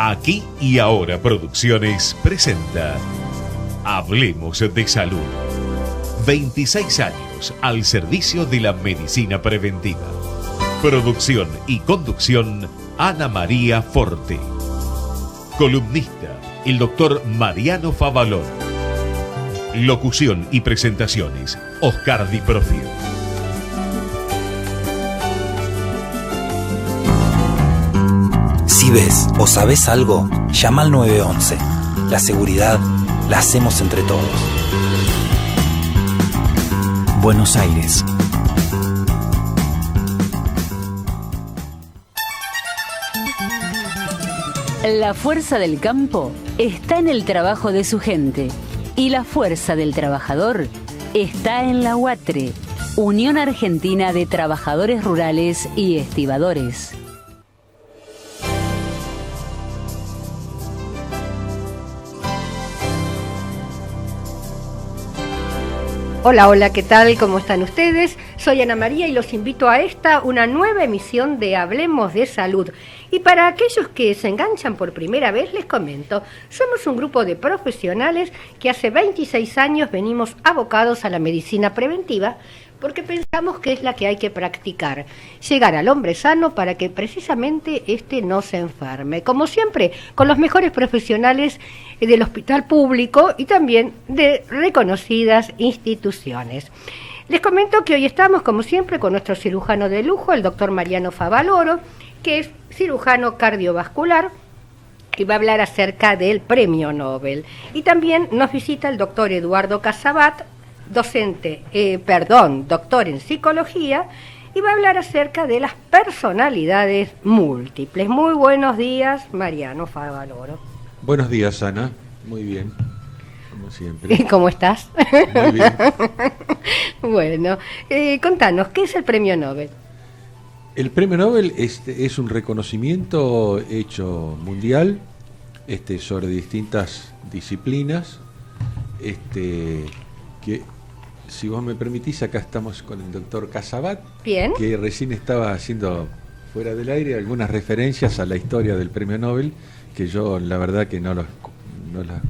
Aquí y Ahora Producciones presenta Hablemos de Salud. 26 años al servicio de la medicina preventiva. Producción y conducción, Ana María Forte. Columnista, el doctor Mariano Favalón. Locución y presentaciones, Oscar Di Profio. Si ves o sabes algo, llama al 911. La seguridad la hacemos entre todos. Buenos Aires. La fuerza del campo está en el trabajo de su gente y la fuerza del trabajador está en la UATRE, Unión Argentina de Trabajadores Rurales y Estibadores. Hola, hola, ¿qué tal? ¿Cómo están ustedes? Soy Ana María y los invito a una nueva emisión de Hablemos de Salud. Y para aquellos que se enganchan por primera vez, les comento, somos un grupo de profesionales que hace 26 años venimos abocados a la medicina preventiva porque pensamos que es la que hay que practicar, llegar al hombre sano para que precisamente éste no se enferme. Como siempre, con los mejores profesionales del hospital público y también de reconocidas instituciones. Les comento que hoy estamos, como siempre, con nuestro cirujano de lujo, el doctor Mariano Favaloro, que es cirujano cardiovascular y va a hablar acerca del Premio Nobel. Y también nos visita el doctor Eduardo Casabat, doctor en psicología, y va a hablar acerca de las personalidades múltiples. Muy buenos días, Mariano Favaloro. Buenos días, Ana. Muy bien, como siempre. ¿Cómo estás? Muy bien. Bueno, contanos, ¿qué es el Premio Nobel? El Premio Nobel es un reconocimiento hecho mundial sobre distintas disciplinas, que, si vos me permitís, acá estamos con el doctor Casabat, Bien. Que recién estaba haciendo fuera del aire algunas referencias a la historia del Premio Nobel, que yo la verdad que no las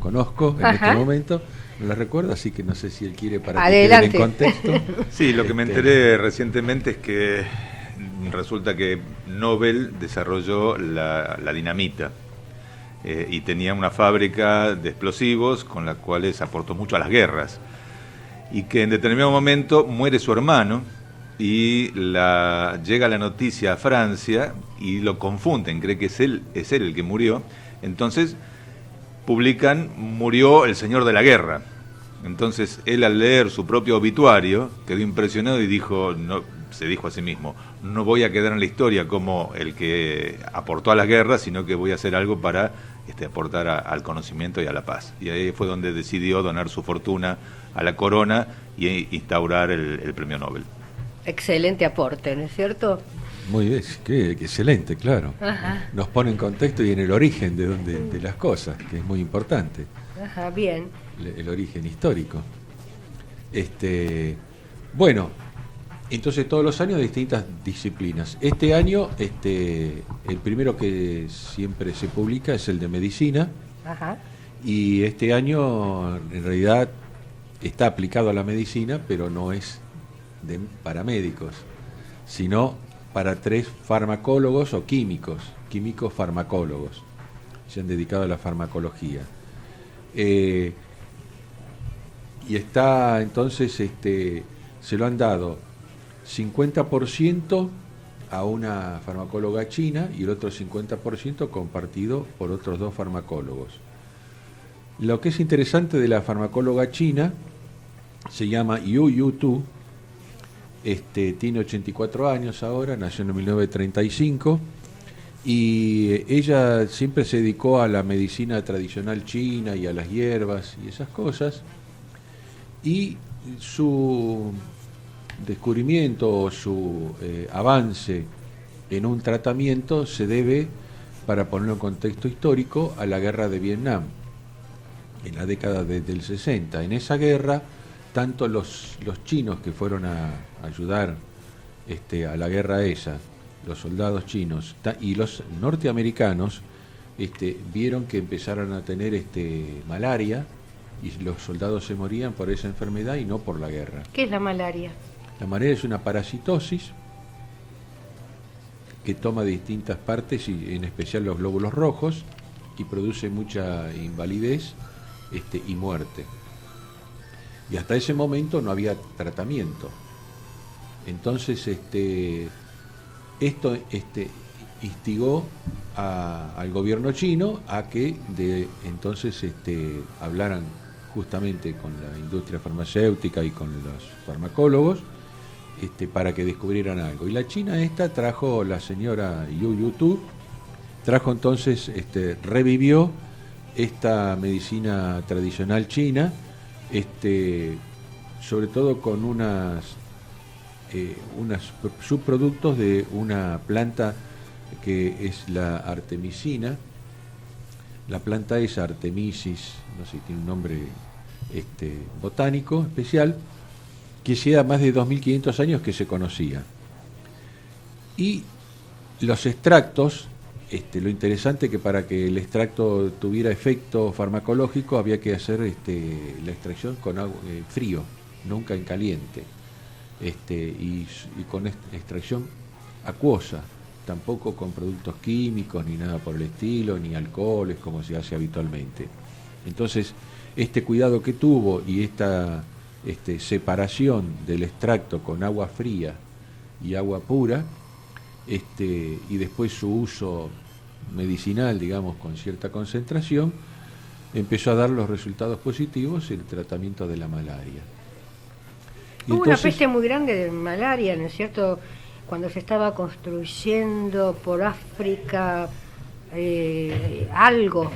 conozco en este momento, no las recuerdo, así que no sé si él quiere para Adelante. que quede en contexto. Sí, lo que me enteré recientemente es que resulta que Nobel desarrolló la dinamita y tenía una fábrica de explosivos con la cual aportó mucho a las guerras, y que en determinado momento muere su hermano y llega la noticia a Francia y lo confunden, cree que es él el que murió. Entonces publican: murió el señor de la guerra. Entonces él, al leer su propio obituario, quedó impresionado y se dijo a sí mismo: no voy a quedar en la historia como el que aportó a las guerras, sino que voy a hacer algo para aportar al conocimiento y a la paz. Y ahí fue donde decidió donar su fortuna a la corona y instaurar el Premio Nobel. Excelente aporte, ¿no es cierto? Muy bien, qué excelente, claro. Ajá. Nos pone en contexto y en el origen de las cosas, que es muy importante. Ajá, bien. El origen histórico. Bueno, entonces todos los años distintas disciplinas. Este año, el primero que siempre se publica es el de medicina. Ajá. Y este año en realidad está aplicado a la medicina, pero no es para médicos, sino para 3 farmacólogos o químicos farmacólogos. Se han dedicado a la farmacología. Y está entonces, se lo han dado 50% a una farmacóloga china y el otro 50% compartido por otros 2 farmacólogos. Lo que es interesante de la farmacóloga china se llama Yu Tu, tiene 84 años ahora, nació en 1935 y ella siempre se dedicó a la medicina tradicional china y a las hierbas y esas cosas, y su descubrimiento o su avance en un tratamiento se debe, para ponerlo en contexto histórico, a la guerra de Vietnam en la década del 60. En esa guerra, tanto los chinos que fueron a ayudar a la guerra esa, los soldados chinos, y los norteamericanos vieron que empezaron a tener malaria y los soldados se morían por esa enfermedad y no por la guerra. ¿Qué es la malaria? La malaria es una parasitosis que toma distintas partes, y en especial los glóbulos rojos, y produce mucha invalidez y muerte. Y hasta ese momento no había tratamiento. Entonces esto instigó al gobierno chino a que entonces hablaran justamente con la industria farmacéutica y con los farmacólogos para que descubrieran algo. Y la China trajo, la señora Yu Tu, trajo entonces, revivió esta medicina tradicional china, sobre todo con unos subproductos de una planta que es la artemisina. La planta es Artemisis, no sé, tiene un nombre botánico especial, que lleva más de 2500 años que se conocía. Y los extractos, lo interesante que para que el extracto tuviera efecto farmacológico había que hacer la extracción con agua frío, nunca en caliente, y con extracción acuosa, tampoco con productos químicos ni nada por el estilo, ni alcoholes como se hace habitualmente. Entonces, cuidado que tuvo y esta separación del extracto con agua fría y agua pura, y después su uso medicinal, digamos, con cierta concentración, empezó a dar los resultados positivos en el tratamiento de la malaria. Hubo una peste muy grande de malaria, ¿no es cierto?, cuando se estaba construyendo por África algo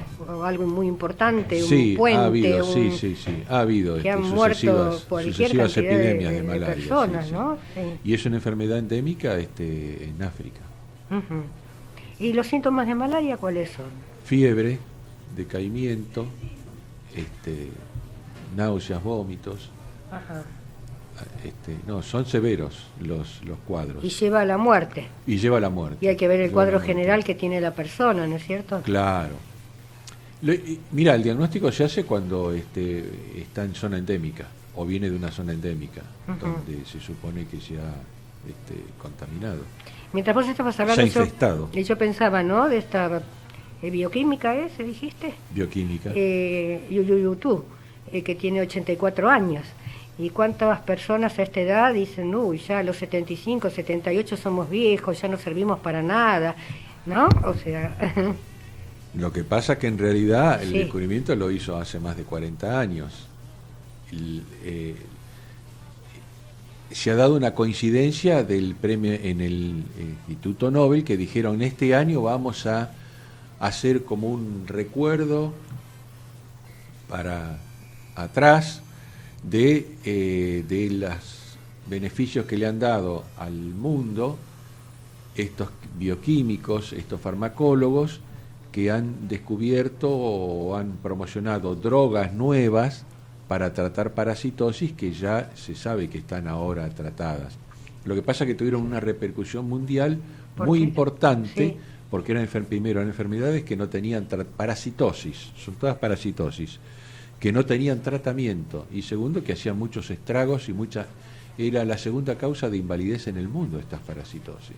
muy importante, sí, un puente, ha habido que han muerto por sucesivas epidemias de malaria, personas, ¿no? Sí. Y es una enfermedad endémica en África. Uh-huh. ¿Y los síntomas de malaria cuáles son? Fiebre, decaimiento, náuseas, vómitos. Ajá. No, son severos los cuadros. Y lleva a la muerte. Y hay que ver el cuadro general que tiene la persona, ¿no es cierto? Claro. Mira, el diagnóstico se hace cuando está en zona endémica o viene de una zona endémica, uh-huh, donde se supone que se ha contaminado. Mientras vos estabas hablando, infestado. Yo pensaba, ¿no?, de esta bioquímica, dijiste. Bioquímica. Yu Tu, que tiene 84 años. ¿Y cuántas personas a esta edad dicen, uy, ya a los 75, 78 somos viejos, ya no servimos para nada, ¿no? O sea... Lo que pasa es que en realidad el descubrimiento lo hizo hace más de 40 años. Se ha dado una coincidencia del premio en el Instituto Nobel, que dijeron, este año vamos a hacer como un recuerdo para atrás de los beneficios que le han dado al mundo estos bioquímicos, estos farmacólogos que han descubierto o han promocionado drogas nuevas para tratar parasitosis que ya se sabe que están ahora tratadas. Lo que pasa es que tuvieron una repercusión mundial muy importante, porque eran primero eran enfermedades que no tenían parasitosis, son todas parasitosis, que no tenían tratamiento, y segundo, que hacían muchos estragos y era la segunda causa de invalidez en el mundo, estas parasitosis.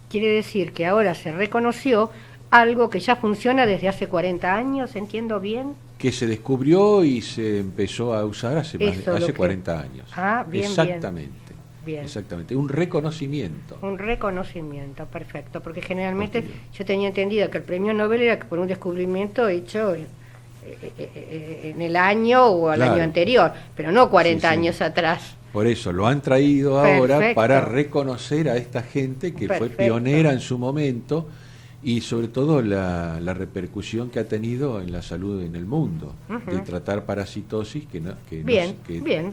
Quiere decir que ahora se reconoció algo que ya funciona desde hace 40 años, ¿entiendo bien? Que se descubrió y se empezó a usar hace 40 años. Ah, bien, exactamente. Bien. Exactamente, un reconocimiento. Un reconocimiento, perfecto, porque generalmente yo tenía entendido que el premio Nobel era por un descubrimiento hecho en el año o al año anterior, pero no 40 años atrás. Por eso lo han traído ahora para reconocer a esta gente que fue pionera en su momento y sobre todo la repercusión que ha tenido en la salud en el mundo, de tratar parasitosis que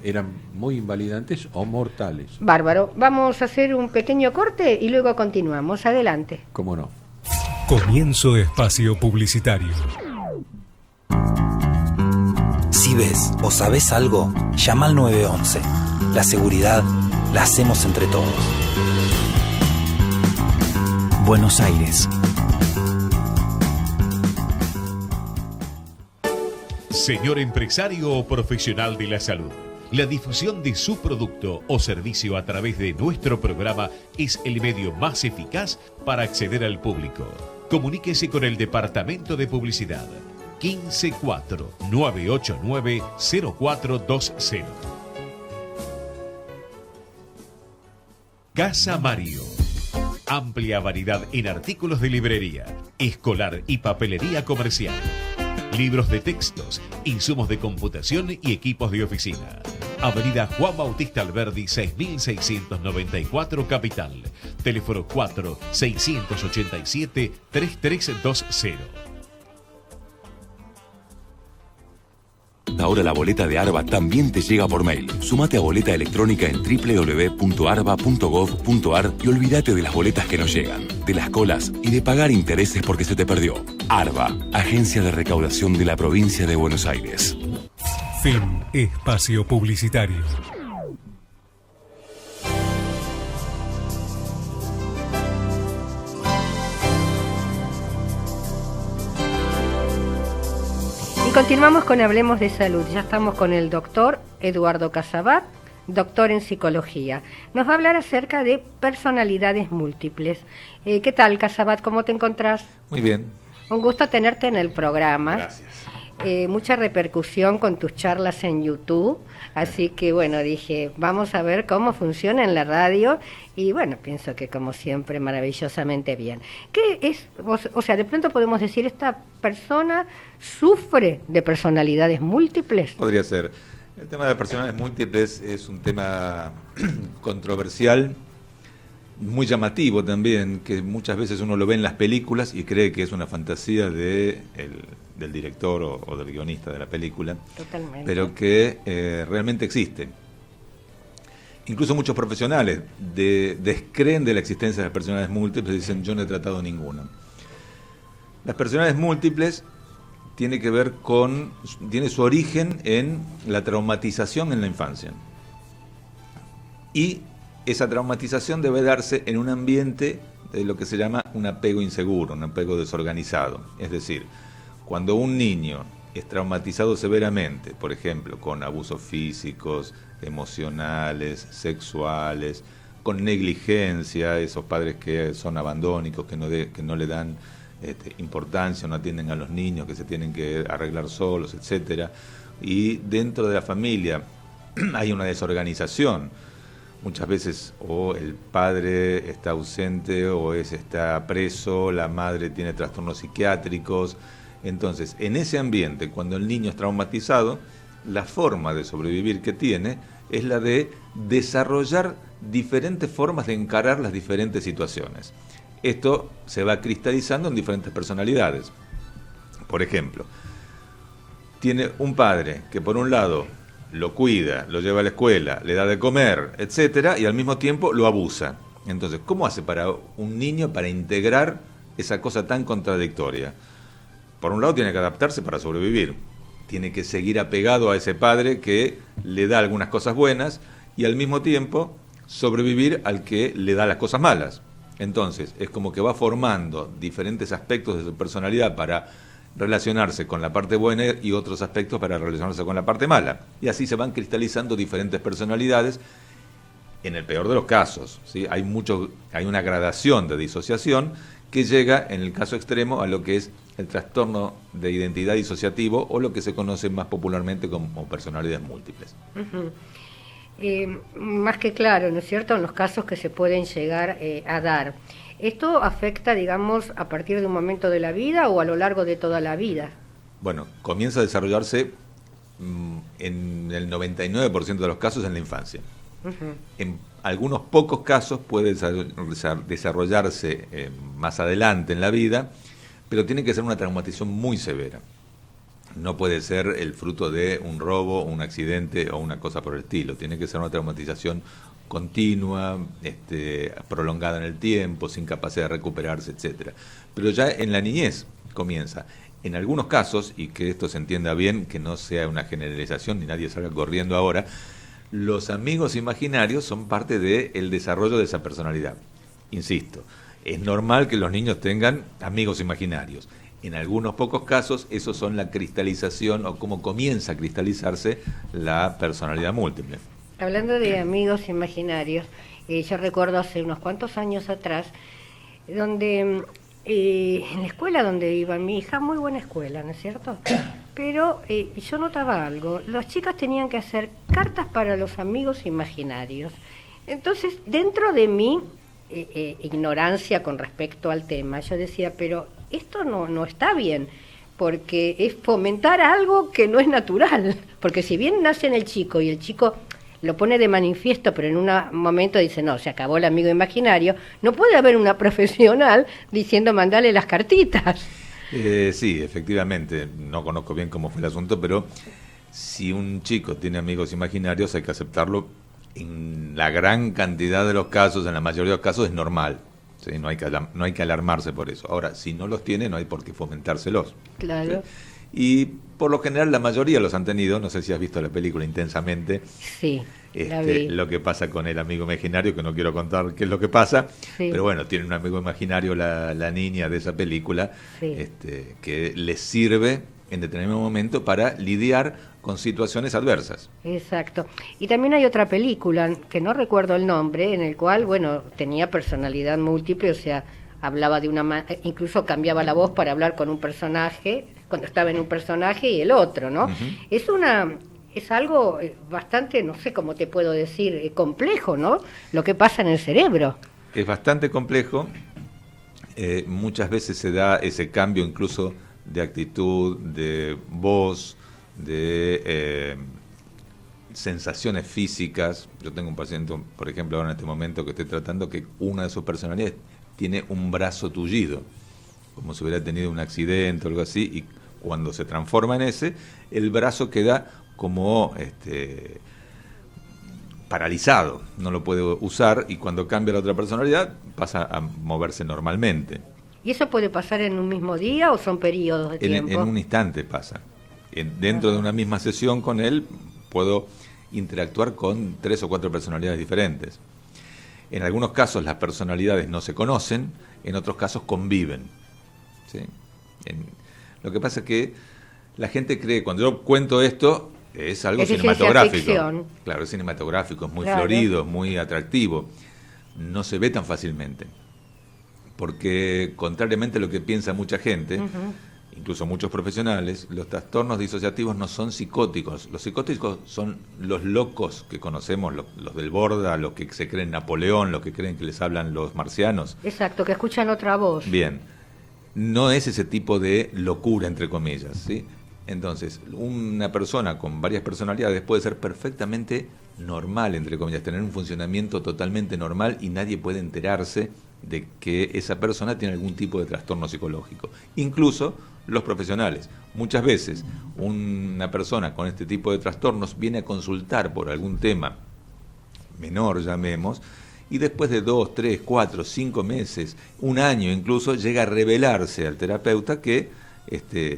eran muy invalidantes o mortales. Bárbaro, vamos a hacer un pequeño corte y luego continuamos. Adelante. ¿Cómo no? Comienzo espacio publicitario. Si ves o sabes algo, llama al 911. La seguridad la hacemos entre todos. Buenos Aires. Señor empresario o profesional de la salud, la difusión de su producto o servicio a través de nuestro programa es el medio más eficaz para acceder al público. Comuníquese con el Departamento de Publicidad 154-989-0420. Casa Mario. Amplia variedad en artículos de librería, escolar y papelería comercial. Libros de textos, insumos de computación y equipos de oficina. Avenida Juan Bautista Alberdi, 6694 Capital. Teléfono 4-687-3320. Ahora la boleta de ARBA también te llega por mail. Sumate a boleta electrónica en www.arba.gov.ar y olvídate de las boletas que no llegan, de las colas y de pagar intereses porque se te perdió. ARBA, Agencia de Recaudación de la Provincia de Buenos Aires. Fin espacio publicitario. Continuamos con Hablemos de Salud. Ya estamos con el doctor Eduardo Casabat, doctor en psicología. Nos va a hablar acerca de personalidades múltiples. ¿Qué tal, Casabat? ¿Cómo te encontrás? Muy bien. Un gusto tenerte en el programa. Gracias. Mucha repercusión con tus charlas en YouTube. Así que, bueno, dije, vamos a ver cómo funciona en la radio. Y, bueno, pienso que, como siempre, maravillosamente bien. ¿Qué es? O sea, de pronto podemos decir, ¿esta persona sufre de personalidades múltiples? Podría ser. El tema de personalidades múltiples es un tema controversial, muy llamativo también, que muchas veces uno lo ve en las películas y cree que es una fantasía del director o del guionista de la película. Totalmente. Pero que realmente existe. Incluso muchos profesionales descreen de la existencia de las personalidades múltiples y dicen, yo no he tratado ninguna. Las personalidades múltiples tiene su origen en la traumatización en la infancia. Y esa traumatización debe darse en un ambiente de lo que se llama un apego inseguro, un apego desorganizado. Es decir, cuando un niño es traumatizado severamente, por ejemplo, con abusos físicos, emocionales, sexuales, con negligencia, esos padres que son abandónicos, que no le dan importancia, no atienden a los niños, que se tienen que arreglar solos, etcétera, y dentro de la familia hay una desorganización. Muchas veces o el padre está ausente o está preso, la madre tiene trastornos psiquiátricos. Entonces, en ese ambiente, cuando el niño es traumatizado, la forma de sobrevivir que tiene es la de desarrollar diferentes formas de encarar las diferentes situaciones. Esto se va cristalizando en diferentes personalidades. Por ejemplo, tiene un padre que por un lado lo cuida, lo lleva a la escuela, le da de comer, etcétera, y al mismo tiempo lo abusa. Entonces, ¿cómo hace para un niño para integrar esa cosa tan contradictoria? Por un lado tiene que adaptarse para sobrevivir. Tiene que seguir apegado a ese padre que le da algunas cosas buenas y al mismo tiempo sobrevivir al que le da las cosas malas. Entonces, es como que va formando diferentes aspectos de su personalidad para relacionarse con la parte buena y otros aspectos para relacionarse con la parte mala. Y así se van cristalizando diferentes personalidades en el peor de los casos, ¿sí? Hay una gradación de disociación que llega, en el caso extremo, a lo que es el trastorno de identidad disociativo o lo que se conoce más popularmente como personalidades múltiples. Uh-huh. Más que claro, ¿no es cierto?, en los casos que se pueden llegar a dar. ¿Esto afecta, digamos, a partir de un momento de la vida o a lo largo de toda la vida? Bueno, comienza a desarrollarse en el 99% de los casos en la infancia. Uh-huh. En algunos pocos casos puede desarrollarse más adelante en la vida, pero tiene que ser una traumatización muy severa. No puede ser el fruto de un robo, un accidente o una cosa por el estilo. Tiene que ser una traumatización continua, prolongada en el tiempo, sin capacidad de recuperarse, etcétera. Pero ya en la niñez comienza. En algunos casos, y que esto se entienda bien, que no sea una generalización ni nadie salga corriendo ahora, los amigos imaginarios son parte del desarrollo de esa personalidad. Insisto, es normal que los niños tengan amigos imaginarios. En algunos pocos casos, esos son la cristalización o cómo comienza a cristalizarse la personalidad múltiple. Hablando de amigos imaginarios, yo recuerdo hace unos cuantos años atrás, donde en la escuela donde iba mi hija, muy buena escuela, ¿no es cierto? Pero yo notaba algo, las chicas tenían que hacer cartas para los amigos imaginarios. Entonces, dentro de mi ignorancia con respecto al tema, yo decía, pero esto no está bien, porque es fomentar algo que no es natural, porque si bien nace en el chico y el chico lo pone de manifiesto, pero en un momento dice, no, se acabó el amigo imaginario, no puede haber una profesional diciendo, mandale las cartitas. Sí, efectivamente, no conozco bien cómo fue el asunto, pero si un chico tiene amigos imaginarios hay que aceptarlo. En la gran cantidad de los casos, en la mayoría de los casos, es normal. ¿Sí? No hay que alarmarse por eso. Ahora, si no los tiene, no hay por qué fomentárselos. Claro. ¿Sí? Y por lo general la mayoría los han tenido. No sé si has visto la película Intensamente. Sí, la vi. Lo que pasa con el amigo imaginario, que no quiero contar qué es lo que pasa, sí. Pero bueno, tiene un amigo imaginario la niña de esa película, sí. Que les sirve en determinado momento para lidiar con situaciones adversas. Exacto. Y también hay otra película, que no recuerdo el nombre, en el cual, bueno, tenía personalidad múltiple, o sea, hablaba de incluso cambiaba la voz para hablar con un personaje, cuando estaba en un personaje y el otro, ¿no? Uh-huh. Es algo bastante, no sé cómo te puedo decir, complejo, ¿no? Lo que pasa en el cerebro. Es bastante complejo. Muchas veces se da ese cambio incluso de actitud, de voz, de sensaciones físicas. Yo tengo un paciente, por ejemplo, ahora en este momento que estoy tratando, que una de sus personalidades tiene un brazo tullido, como si hubiera tenido un accidente o algo así, y cuando se transforma en ese, el brazo queda como paralizado, no lo puede usar, y cuando cambia la otra personalidad pasa a moverse normalmente. ¿Y eso puede pasar en un mismo día o son periodos de tiempo? En un instante pasa. Dentro de una misma sesión con él puedo interactuar con 3 o 4 personalidades diferentes. En algunos casos las personalidades no se conocen, en otros casos conviven. ¿Sí? Lo que pasa es que la gente cree, cuando yo cuento esto, es algo cinematográfico. Ficción. Claro, es cinematográfico, es muy florido, es muy atractivo. No se ve tan fácilmente. Porque, contrariamente a lo que piensa mucha gente, incluso muchos profesionales, los trastornos disociativos no son psicóticos. Los psicóticos son los locos que conocemos, los del Borda, los que se creen Napoleón, los que creen que les hablan los marcianos. Exacto, que escuchan otra voz. Bien, no es ese tipo de locura, entre comillas, ¿sí? Entonces, una persona con varias personalidades puede ser perfectamente normal, entre comillas, tener un funcionamiento totalmente normal y nadie puede enterarse de que esa persona tiene algún tipo de trastorno psicológico. Incluso los profesionales. Muchas veces una persona con este tipo de trastornos viene a consultar por algún tema menor, llamemos, y después de 2, 3, 4, 5 meses, un año incluso, llega a revelarse al terapeuta que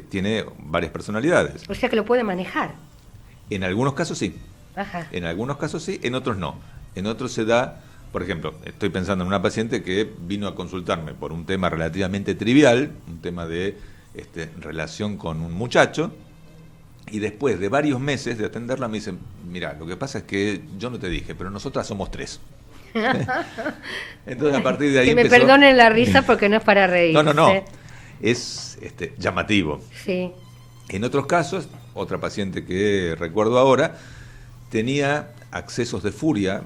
tiene varias personalidades. O sea que lo puede manejar. En algunos casos sí. Ajá. En algunos casos sí, en otros no. En otros se da, por ejemplo, estoy pensando en una paciente que vino a consultarme por un tema relativamente trivial, un tema de relación con un muchacho, y después de varios meses de atenderla me dicen, mira, lo que pasa es que yo no te dije, pero nosotras somos 3. Entonces a partir de ahí que me perdonen la risa porque no es para reír. No. Es llamativo. Sí. En otros casos, otra paciente que recuerdo ahora, tenía accesos de furia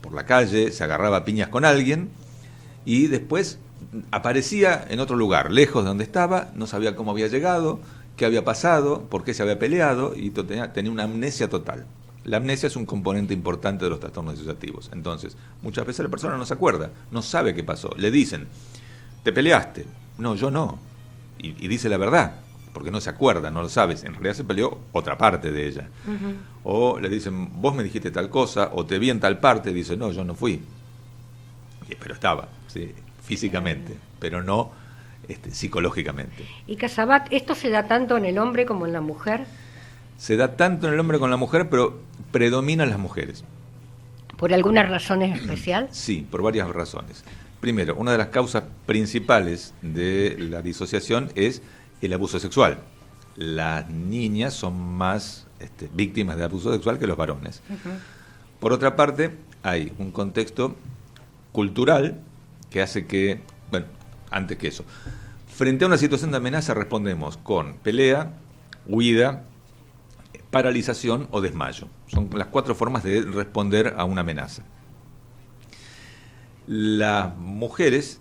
por la calle, se agarraba a piñas con alguien y después aparecía en otro lugar, lejos de donde estaba, no sabía cómo había llegado, qué había pasado, por qué se había peleado, y tenía una amnesia total. La amnesia es un componente importante de los trastornos disociativos. Entonces, muchas veces la persona no se acuerda, no sabe qué pasó. Le dicen, ¿te peleaste? No, yo no. Y dice la verdad, porque no se acuerda, no lo sabes. En realidad se peleó otra parte de ella. O le dicen, vos me dijiste tal cosa, o te vi en tal parte, y dice, no, yo no fui. Pero estaba, ¿sí? Físicamente, pero no psicológicamente. Y Casabat, ¿esto se da tanto en el hombre como en la mujer? Se da tanto en el hombre como en la mujer, pero predominan las mujeres. ¿Por alguna razón especial? Sí, por varias razones. Primero, una de las causas principales de la disociación es el abuso sexual. Las niñas son más víctimas de abuso sexual que los varones. Uh-huh. Por otra parte, hay un contexto cultural que hace que, bueno, antes que eso, frente a una situación de amenaza respondemos con pelea, huida, paralización o desmayo. Son las 4 formas de responder a una amenaza. Las mujeres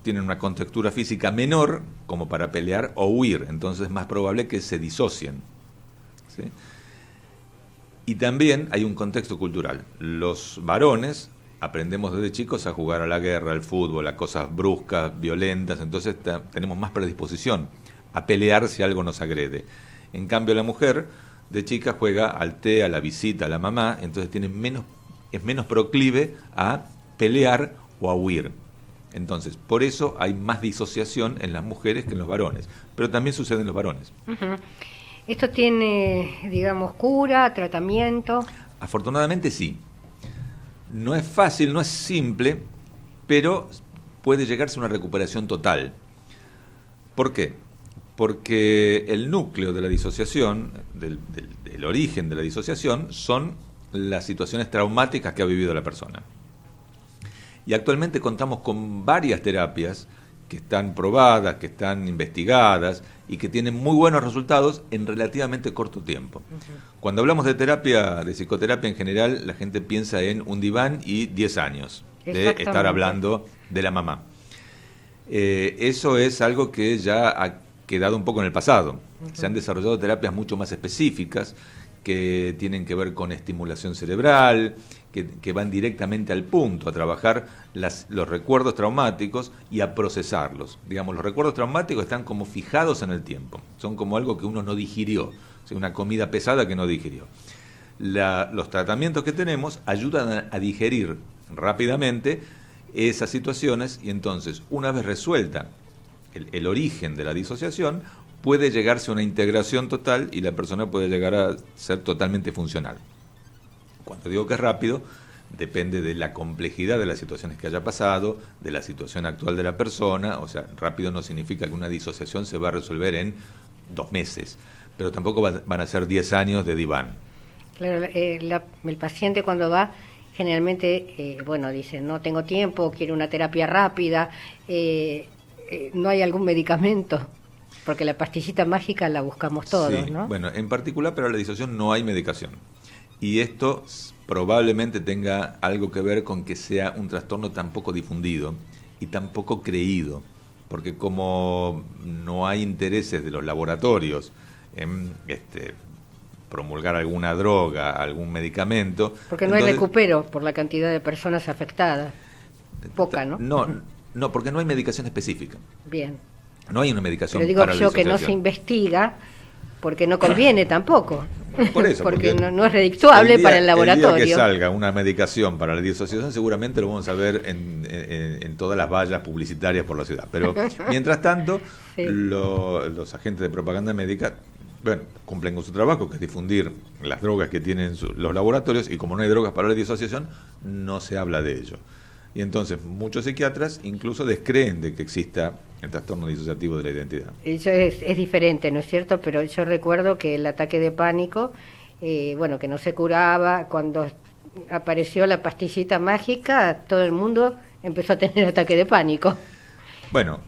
tienen una contextura física menor como para pelear o huir, entonces es más probable que se disocien, ¿sí? Y también hay un contexto cultural. Los varones aprendemos desde chicos a jugar a la guerra, al fútbol, a cosas bruscas, violentas, entonces tenemos más predisposición a pelear si algo nos agrede. En cambio, la mujer de chica juega al té, a la visita, a la mamá, entonces es menos proclive a pelear o a huir. Entonces, por eso hay más disociación en las mujeres que en los varones, pero también sucede en los varones. Uh-huh. ¿Esto tiene, digamos, cura, tratamiento? Afortunadamente sí. No es fácil, no es simple, pero puede llegarse a una recuperación total. ¿Por qué? Porque el núcleo de la disociación, del origen de la disociación, son las situaciones traumáticas que ha vivido la persona. Y actualmente contamos con varias terapias que están probadas, que están investigadas y que tienen muy buenos resultados en relativamente corto tiempo. Uh-huh. Cuando hablamos de terapia, de psicoterapia en general, la gente piensa en un diván y 10 años de estar hablando de la mamá. Eso es algo que ya ha quedado un poco en el pasado. Uh-huh. Se han desarrollado terapias mucho más específicas que tienen que ver con estimulación cerebral, que van directamente al punto, a trabajar los recuerdos traumáticos y a procesarlos. Digamos, los recuerdos traumáticos están como fijados en el tiempo, son como algo que uno no digirió, o sea, una comida pesada que no digirió. Los tratamientos que tenemos ayudan a digerir rápidamente esas situaciones y entonces, una vez resuelta el origen de la disociación, puede llegarse a una integración total y la persona puede llegar a ser totalmente funcional. Cuando digo que es rápido, depende de la complejidad de las situaciones que haya pasado, de la situación actual de la persona. O sea, rápido no significa que una disociación se va a resolver en 2 meses, pero tampoco van a ser 10 años de diván. Claro, el paciente cuando va, generalmente, dice, no tengo tiempo, quiero una terapia rápida, no hay algún medicamento. Porque la pastillita mágica la buscamos todos, sí, ¿no? Bueno, en particular para la disociación no hay medicación. Y esto probablemente tenga algo que ver con que sea un trastorno tan poco difundido y tan poco creído. Porque como no hay intereses de los laboratorios en promulgar alguna droga, algún medicamento... Porque no hay recupero por la cantidad de personas afectadas. Poca, ¿no? No, porque no hay medicación específica. Bien. No hay una medicación para la disociación. Pero digo yo que no se investiga porque no conviene tampoco. Por eso, porque no es redictuable para el laboratorio. El día que salga una medicación para la disociación seguramente lo vamos a ver en todas las vallas publicitarias por la ciudad. Pero mientras tanto, sí, los agentes de propaganda médica cumplen con su trabajo, que es difundir las drogas que tienen los laboratorios, y como no hay drogas para la disociación, no se habla de ello. Y entonces muchos psiquiatras incluso descreen de que exista el trastorno disociativo de la identidad. Eso es diferente, ¿no es cierto? Pero yo recuerdo que el ataque de pánico, que no se curaba, cuando apareció la pastillita mágica, todo el mundo empezó a tener ataque de pánico. Bueno,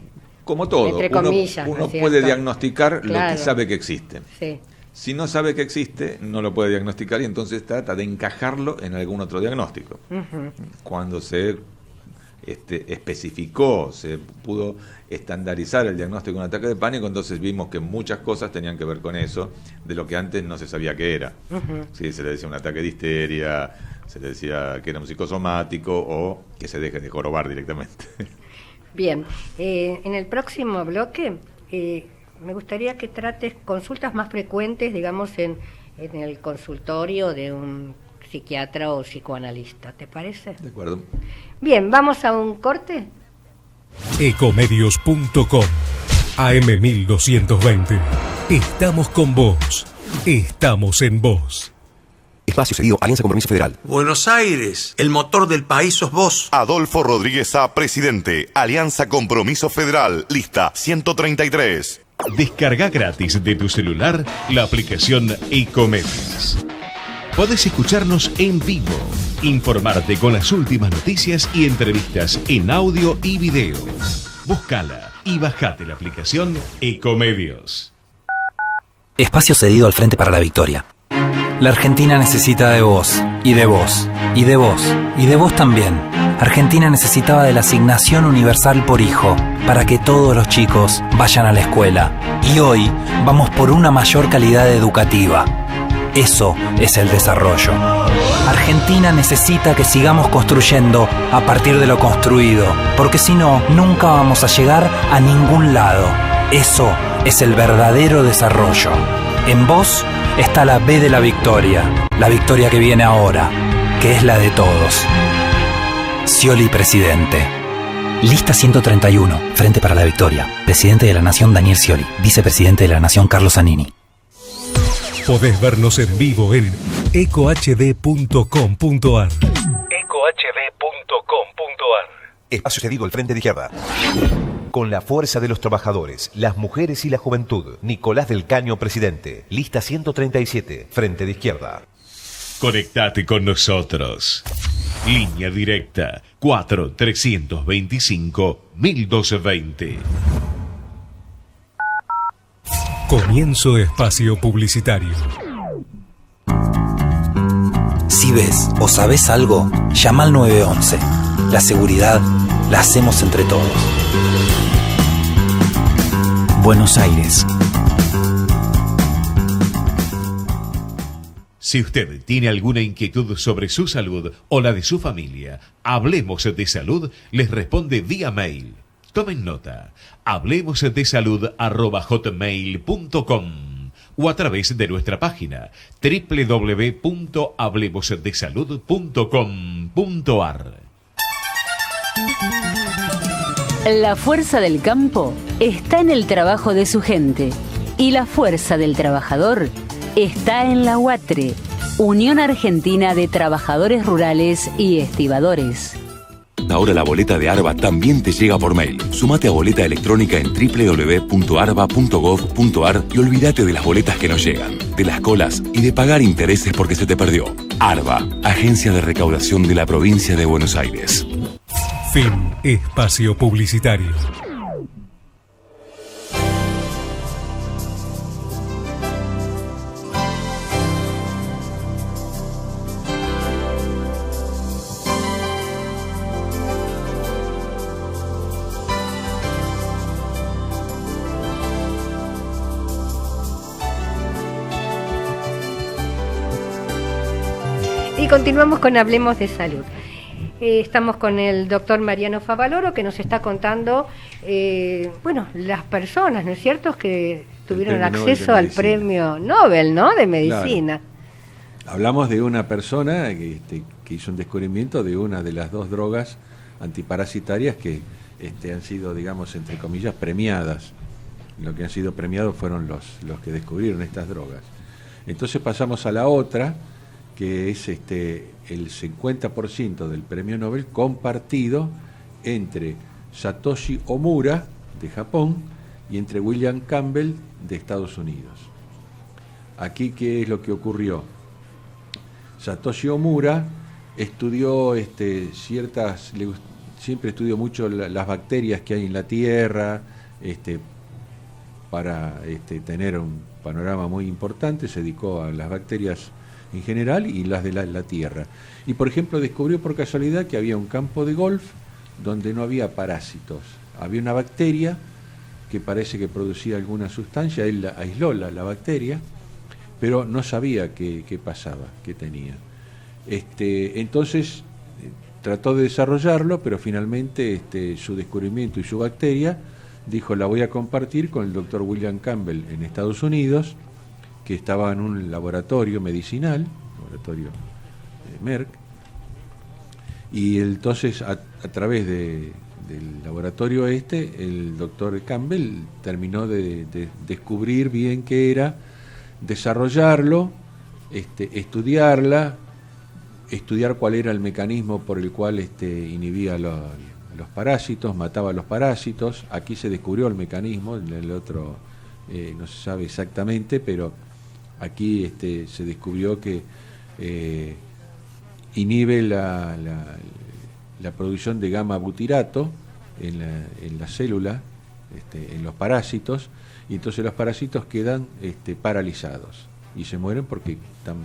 como todo, entre comillas, uno puede diagnosticar, claro, lo que sabe que existe. Sí. Si no sabe que existe, no lo puede diagnosticar y entonces trata de encajarlo en algún otro diagnóstico. Uh-huh. Cuando se especificó, se pudo estandarizar el diagnóstico de un ataque de pánico, entonces vimos que muchas cosas tenían que ver con eso, de lo que antes no se sabía que era. Uh-huh. Sí, se le decía un ataque de histeria, se le decía que era un psicosomático o que se deje de jorobar directamente. Bien, en el próximo bloque me gustaría que trates consultas más frecuentes, digamos, en el consultorio de un psiquiatra o psicoanalista, ¿te parece? De acuerdo. Bien, ¿vamos a un corte? Ecomedios.com AM1220. Estamos con vos. Estamos en vos. Espacio cedido, Alianza Compromiso Federal. Buenos Aires, el motor del país sos vos. Adolfo Rodríguez A., presidente. Alianza Compromiso Federal, lista 133. Descarga gratis de tu celular la aplicación Ecomedios. Podés escucharnos en vivo, informarte con las últimas noticias y entrevistas en audio y video. Búscala y bajate la aplicación Ecomedios. Espacio cedido al Frente para la Victoria. La Argentina necesita de vos, y de vos, y de vos, y de vos también. Argentina necesitaba de la asignación universal por hijo, para que todos los chicos vayan a la escuela. Y hoy vamos por una mayor calidad educativa. Eso es el desarrollo. Argentina necesita que sigamos construyendo a partir de lo construido, porque si no, nunca vamos a llegar a ningún lado. Eso es el verdadero desarrollo. En vos está la B de la victoria que viene ahora, que es la de todos. Scioli presidente. Lista 131, Frente para la Victoria. Presidente de la Nación Daniel Scioli. Vicepresidente de la Nación Carlos Zanini. Podés vernos en vivo en ecohd.com.ar. Espacio cedido al Frente de Izquierda. Con la fuerza de los trabajadores, las mujeres y la juventud. Nicolás del Caño, presidente. Lista 137, Frente de Izquierda. Conectate con nosotros. Línea directa 4-325-1220. Comienzo espacio publicitario. Si ves o sabes algo, llama al 911. La seguridad la hacemos entre todos. Buenos Aires. Si usted tiene alguna inquietud sobre su salud o la de su familia, Hablemos de Salud les responde vía mail. Tomen nota. hablemosdesalud@hotmail.com o a través de nuestra página www.hablemosdesalud.com.ar. La fuerza del campo está en el trabajo de su gente y la fuerza del trabajador está en la UATRE, Unión Argentina de Trabajadores Rurales y Estibadores. Ahora la boleta de ARBA también te llega por mail. Sumate a boleta electrónica en www.arba.gov.ar y olvídate de las boletas que no llegan, de las colas y de pagar intereses porque se te perdió. ARBA, Agencia de Recaudación de la Provincia de Buenos Aires. Fin espacio publicitario. Y continuamos con Hablemos de Salud. Estamos con el doctor Mariano Favaloro, que nos está contando, las personas, ¿no es cierto?, que tuvieron acceso al premio Nobel, ¿no?, de medicina. Claro. Hablamos de una persona que hizo un descubrimiento de una de las dos drogas antiparasitarias que han sido, digamos, entre comillas, premiadas. Lo que han sido premiados fueron los que descubrieron estas drogas. Entonces pasamos a la otra, que es el 50% del premio Nobel compartido entre Satoshi Omura, de Japón, y entre William Campbell, de Estados Unidos. Aquí, ¿qué es lo que ocurrió? Satoshi Omura estudió siempre estudió mucho las bacterias que hay en la Tierra, para tener un panorama muy importante. Se dedicó a las bacterias en general y las de la Tierra. Y, por ejemplo, descubrió por casualidad que había un campo de golf donde no había parásitos. Había una bacteria que parece que producía alguna sustancia. Él aisló la bacteria, pero no sabía qué pasaba, qué tenía. Entonces trató de desarrollarlo, pero finalmente su descubrimiento y su bacteria, dijo, la voy a compartir con el doctor William Campbell en Estados Unidos, que estaba en un laboratorio medicinal, laboratorio Merck, y entonces a través del laboratorio el doctor Campbell terminó de descubrir bien qué era, desarrollarlo, estudiarla, estudiar cuál era el mecanismo por el cual inhibía los parásitos, mataba a los parásitos. Aquí se descubrió el mecanismo, en el otro no se sabe exactamente, pero aquí se descubrió que inhibe la producción de gamma butirato en la célula, en los parásitos, y entonces los parásitos quedan paralizados y se mueren porque están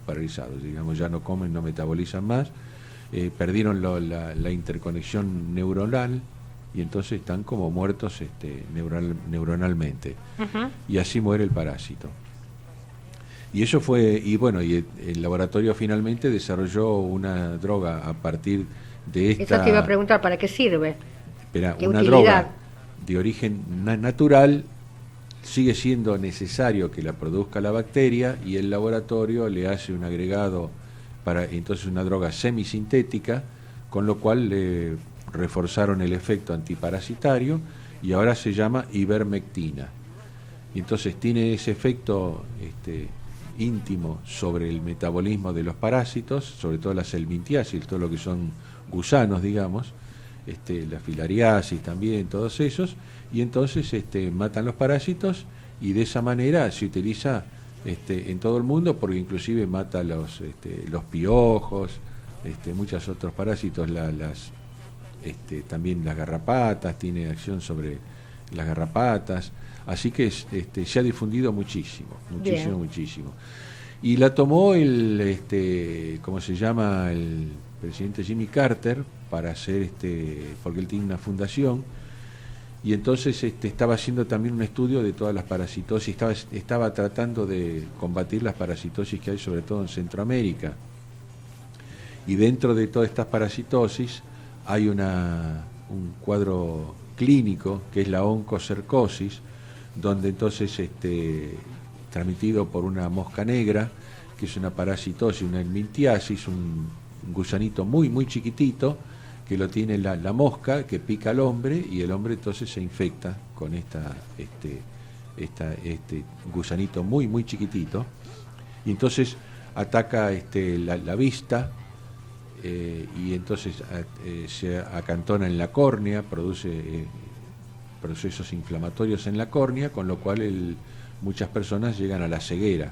paralizados, digamos, ya no comen, no metabolizan más, perdieron la interconexión neuronal y entonces están como muertos neuronalmente. Uh-huh. Y así muere el parásito. Y eso fue, y bueno, y el laboratorio finalmente desarrolló una droga a partir de esta... Eso te iba a preguntar, ¿para qué sirve? Espera, una droga de origen natural. Sigue siendo necesario que la produzca la bacteria y el laboratorio le hace un agregado para entonces una droga semisintética, con lo cual le reforzaron el efecto antiparasitario y ahora se llama ivermectina. Y entonces tiene ese efecto íntimo sobre el metabolismo de los parásitos, sobre todo la helminthiasis, todo lo que son gusanos, digamos, la filariasis también, todos esos, y entonces matan los parásitos y de esa manera se utiliza en todo el mundo, porque inclusive mata los piojos, muchos otros parásitos, también las garrapatas, tiene acción sobre las garrapatas, así que se ha difundido muchísimo. Muchísimo. Y la tomó ¿cómo se llama? El presidente Jimmy Carter para hacer porque él tiene una fundación. Y entonces estaba haciendo también un estudio de todas las parasitosis, estaba tratando de combatir las parasitosis que hay sobre todo en Centroamérica. Y dentro de todas estas parasitosis hay un cuadro clínico que es la oncocercosis, donde entonces transmitido por una mosca negra, que es una parasitosis, una helminthiasis, un gusanito muy muy chiquitito, que lo tiene la mosca, que pica al hombre, y el hombre entonces se infecta con este gusanito muy muy chiquitito, y entonces ataca la vista, y entonces se acantona en la córnea, produce procesos inflamatorios en la córnea, con lo cual muchas personas llegan a la ceguera,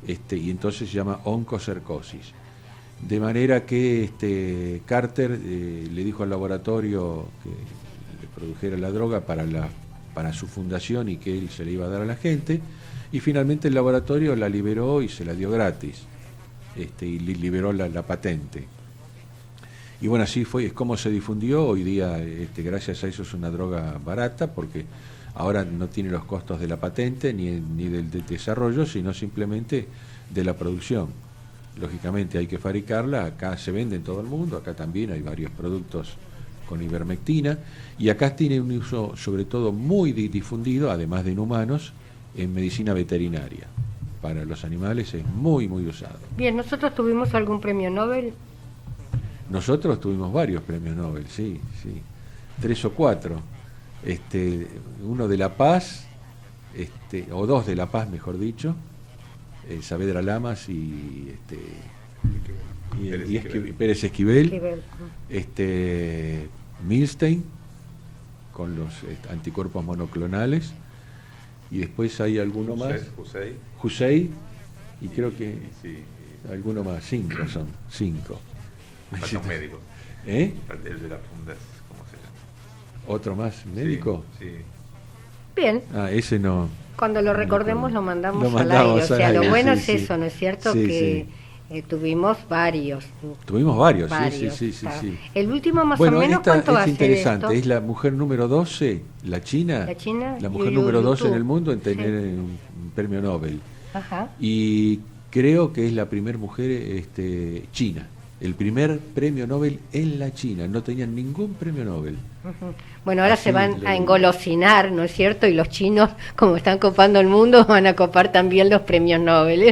y entonces se llama oncocercosis. De manera que Carter le dijo al laboratorio que le produjera la droga para su fundación y que él se la iba a dar a la gente, y finalmente el laboratorio la liberó y se la dio gratis, y liberó la patente. Y bueno, así es como se difundió. Hoy día, gracias a eso, es una droga barata, porque ahora no tiene los costos de la patente ni del desarrollo, sino simplemente de la producción. Lógicamente hay que fabricarla, acá se vende en todo el mundo, acá también hay varios productos con ivermectina, y acá tiene un uso sobre todo muy difundido, además de en humanos, en medicina veterinaria. Para los animales es muy muy usado. Bien, ¿nosotros tuvimos algún premio Nobel? Nosotros tuvimos varios premios Nobel, sí, 3 o 4. Uno de La Paz, o 2 de La Paz, mejor dicho, Saavedra Lamas y Pérez Esquivel. Milstein con los anticuerpos monoclonales, y después hay alguno más, Hussein, y creo que alguno más, 5 son 5. Falta un médico. El de la fundación, ¿cómo se llama? ¿Otro más médico? Sí. Bien. Ese no. Cuando lo recordemos lo mandamos al aire. O sea, lo bueno es eso, ¿no es cierto? Que tuvimos varios. Tuvimos varios. Sí. El último más o menos, ¿cuánto va a ser? Es interesante, es la mujer número 12, la China. La mujer número 12 en el mundo en tener un premio Nobel. Ajá. Y creo que es la primera mujer china. El primer premio Nobel en la China. No tenían ningún premio Nobel. Uh-huh. Bueno, ahora se van a engolosinar, ¿no es cierto? Y los chinos, como están copando el mundo, van a copar también los premios Nobel.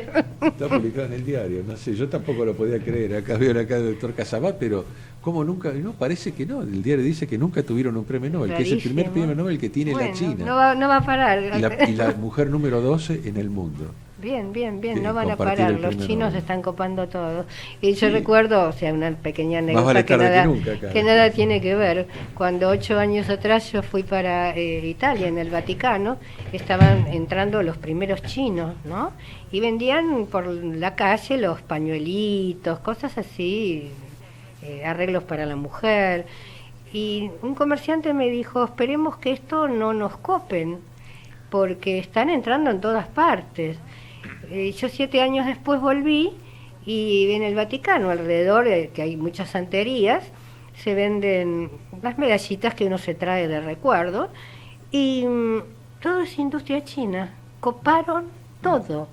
Está publicado en el diario, no sé, yo tampoco lo podía creer. Acá veo el doctor Casabat, pero ¿cómo nunca? No, parece que no. El diario dice que nunca tuvieron un premio Nobel, Clarísimo. que es el primer premio Nobel que tiene la China. No va a parar. Y la mujer número 12 en el mundo. Bien, Sí, no van a compartir parar, el los premio chinos Nobel. están copando todo. Y yo Sí. recuerdo, o sea, una pequeña anécdota vale que tarde nada, que nunca, claro. que nada tiene que ver. Cuando 8 años atrás yo fui para Italia, en el Vaticano, estaban entrando los primeros chinos, ¿no? Y vendían por la calle los pañuelitos, cosas así, arreglos para la mujer. Y un comerciante me dijo, esperemos que esto no nos copen, porque están entrando en todas partes. Yo 7 años después volví y en el Vaticano, alrededor, que hay muchas santerías, se venden las medallitas que uno se trae de recuerdo, y todo es industria china. Coparon todo.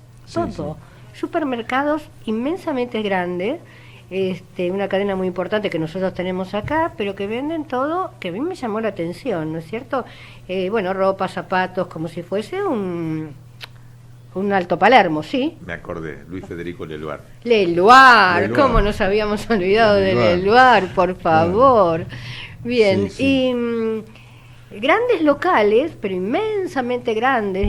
Supermercados inmensamente grandes, una cadena muy importante que nosotros tenemos acá, pero que venden todo, que a mí me llamó la atención, ¿no es cierto? Ropa, zapatos, como si fuese un Alto Palermo, ¿sí? Me acordé, Luis Federico Leluar. Leluar, ¿cómo nos habíamos olvidado de Leluar, por favor? Bien, y grandes locales, pero inmensamente grandes,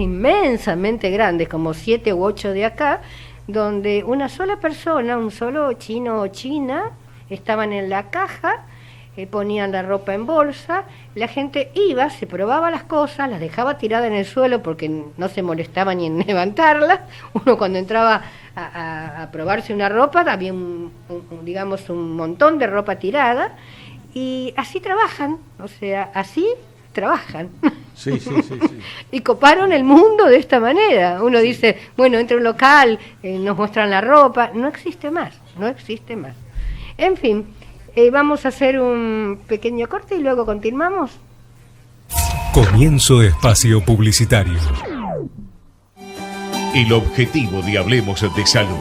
como 7 u 8 de acá, donde una sola persona, un solo chino o china, estaban en la caja, ponían la ropa en bolsa, la gente iba, se probaba las cosas, las dejaba tiradas en el suelo porque no se molestaba ni en levantarlas. Uno cuando entraba a probarse una ropa, había un montón de ropa tirada, y así trabajan, Sí. Y coparon el mundo de esta manera. Uno dice, bueno, entra a un local, nos muestran la ropa, no existe más. En fin, vamos a hacer un pequeño corte y luego continuamos. Comienzo espacio publicitario. El objetivo de Hablemos de Salud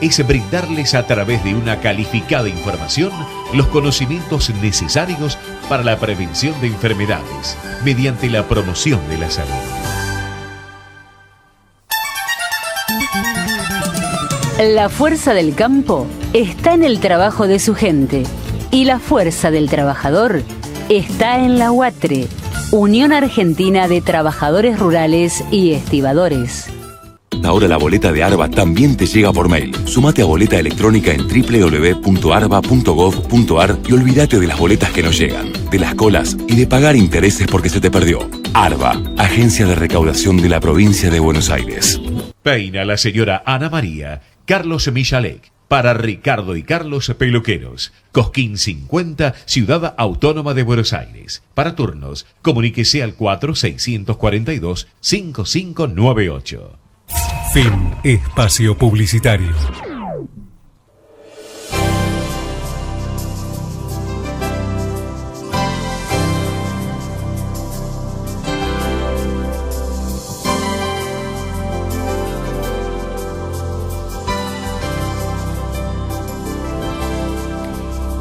es brindarles a través de una calificada información los conocimientos necesarios para la prevención de enfermedades mediante la promoción de la salud. La fuerza del campo está en el trabajo de su gente y la fuerza del trabajador está en la UATRE, Unión Argentina de Trabajadores Rurales y Estibadores. Ahora la boleta de ARBA también te llega por mail. Sumate a boleta electrónica en www.arba.gov.ar y olvídate de las boletas que no llegan, de las colas y de pagar intereses porque se te perdió. ARBA, Agencia de Recaudación de la Provincia de Buenos Aires. Peina la señora Ana María Carlos Michalek para Ricardo y Carlos Peluqueros. Cosquín 50, Ciudad Autónoma de Buenos Aires. Para turnos, comuníquese al 4642-5598. Fin espacio publicitario.